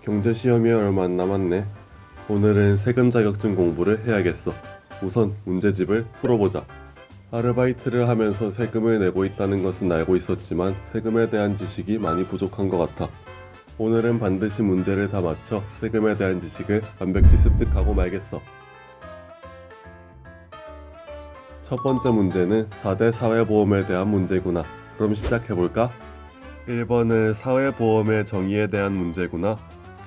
경제 시험이 얼마 안 남았네. 오늘은 세금 자격증 공부를 해야겠어. 우선 문제집을 풀어보자. 아르바이트를 하면서 세금을 내고 있다는 것은 알고 있었지만 세금에 대한 지식이 많이 부족한 것 같아. 오늘은 반드시 문제를 다 맞춰 세금에 대한 지식을 완벽히 습득하고 말겠어. 첫 번째 문제는 4대 사회보험에 대한 문제구나. 그럼 시작해볼까? 1번은 사회보험의 정의에 대한 문제구나.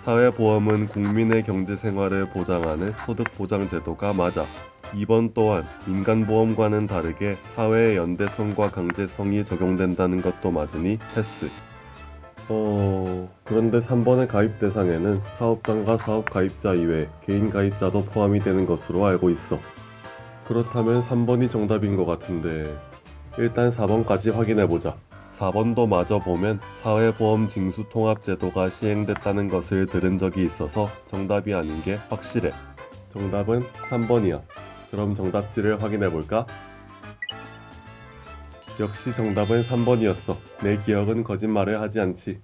사회보험은 국민의 경제생활을 보장하는 소득보장제도가 맞아. 2번 또한 민간보험과는 다르게 사회의 연대성과 강제성이 적용된다는 것도 맞으니 패스. 그런데 3번의 가입 대상에는 사업장과 사업 가입자 이외에 개인 가입자도 포함이 되는 것으로 알고 있어. 그렇다면 3번이 정답인 것 같은데 일단 4번까지 확인해보자. 4번도 마저 보면 사회보험 징수통합제도가 시행됐다는 것을 들은 적이 있어서 정답이 아닌 게 확실해. 정답은 3번이야. 그럼 정답지를 확인해볼까? 역시 정답은 3번이었어. 내 기억은 거짓말을 하지 않지.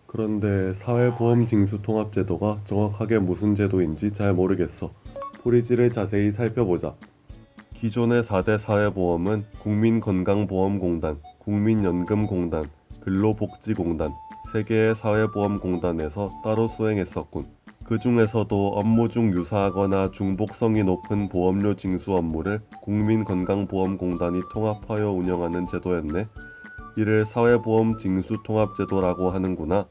그런데 사회보험 징수통합제도가 정확하게 무슨 제도인지 잘 모르겠어. 포리지를 자세히 살펴보자. 기존의 4대 사회보험은 국민건강보험공단, 국민연금공단, 근로복지공단, 3개의 사회보험공단에서 따로 수행했었군. 그 중에서도 업무 중 유사하거나 중복성이 높은 보험료 징수 업무를 국민건강보험공단이 통합하여 운영하는 제도였네. 이를 사회보험 징수통합제도라고 하는구나.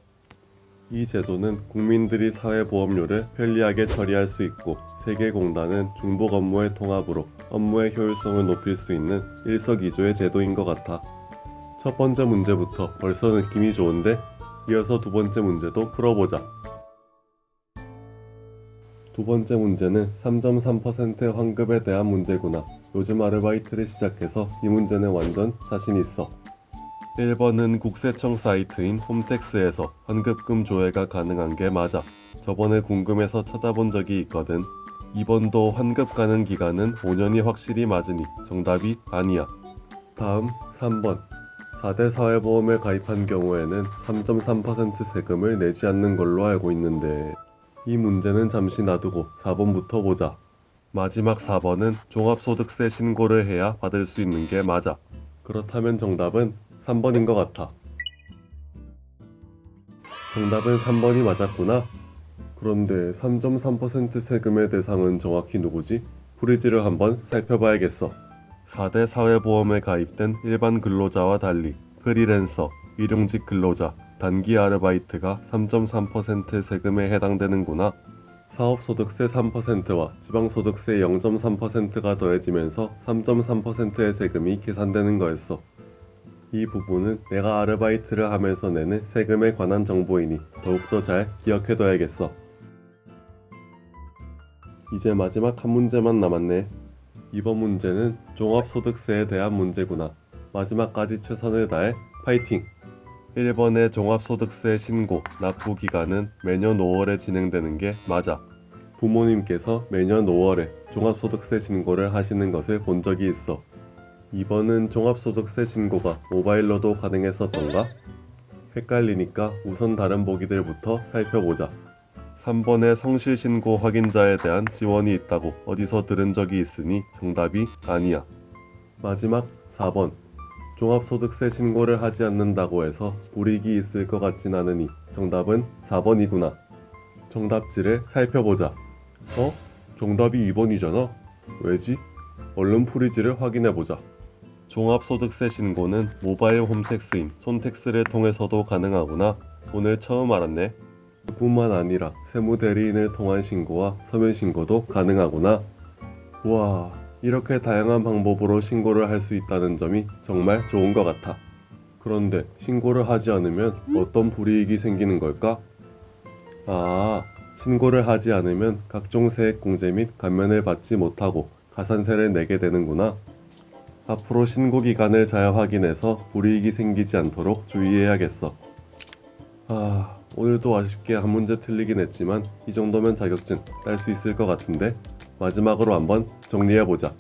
이 제도는 국민들이 사회보험료를 편리하게 처리할 수 있고 3개 공단은 중복 업무의 통합으로 업무의 효율성을 높일 수 있는 일석이조의 제도인 것 같아. 첫 번째 문제부터 벌써 느낌이 좋은데? 이어서 두 번째 문제도 풀어보자. 두 번째 문제는 3.3% 환급에 대한 문제구나. 요즘 아르바이트를 시작해서 이 문제는 완전 자신 있어. 1번은 국세청 사이트인 홈택스에서 환급금 조회가 가능한 게 맞아. 저번에 궁금해서 찾아본 적이 있거든. 2번도 환급 가능 기간은 5년이 확실히 맞으니 정답이 아니야. 다음 3번. 4대 사회보험에 가입한 경우에는 3.3% 세금을 내지 않는 걸로 알고 있는데 이 문제는 잠시 놔두고 4번부터 보자. 마지막 4번은 종합소득세 신고를 해야 받을 수 있는 게 맞아. 그렇다면 정답은 3번인 것 같아. 정답은 3번이 맞았구나. 그런데 3.3% 세금의 대상은 정확히 누구지? 프리지를 한번 살펴봐야겠어. 4대 사회보험에 가입된 일반 근로자와 달리 프리랜서, 일용직 근로자, 단기 아르바이트가 3.3% 세금에 해당되는구나. 사업소득세 3%와 지방소득세 0.3%가 더해지면서 3.3%의 세금이 계산되는 거였어. 이 부분은 내가 아르바이트를 하면서 내는 세금에 관한 정보이니 더욱더 잘 기억해둬야겠어. 이제 마지막 한 문제만 남았네. 이번 문제는 종합소득세에 대한 문제구나. 마지막까지 최선을 다해 파이팅! 1번의 종합소득세 신고, 납부 기간은 매년 5월에 진행되는 게 맞아. 부모님께서 매년 5월에 종합소득세 신고를 하시는 것을 본 적이 있어. 2번은 종합소득세 신고가 모바일로도 가능했었던가? 헷갈리니까 우선 다른 보기들부터 살펴보자. 3번의 성실신고 확인자에 대한 지원이 있다고 어디서 들은 적이 있으니 정답이 아니야. 마지막 4번. 종합소득세 신고를 하지 않는다고 해서 불이익이 있을 것 같진 않으니 정답은 4번이구나. 정답지를 살펴보자. 정답이 2번이잖아. 왜지? 얼른 프리지를 확인해보자. 종합소득세 신고는 모바일 홈택스인 손택스를 통해서도 가능하구나. 오늘 처음 알았네. 뿐만 아니라 세무대리인을 통한 신고와 서면신고도 가능하구나. 와, 이렇게 다양한 방법으로 신고를 할 수 있다는 점이 정말 좋은 것 같아. 그런데 신고를 하지 않으면 어떤 불이익이 생기는 걸까? 신고를 하지 않으면 각종 세액공제 및 감면을 받지 못하고 가산세를 내게 되는구나. 앞으로 신고 기간을 잘 확인해서 불이익이 생기지 않도록 주의해야겠어. 오늘도 아쉽게 한 문제 틀리긴 했지만 이 정도면 자격증 딸 수 있을 것 같은데 마지막으로 한번 정리해보자.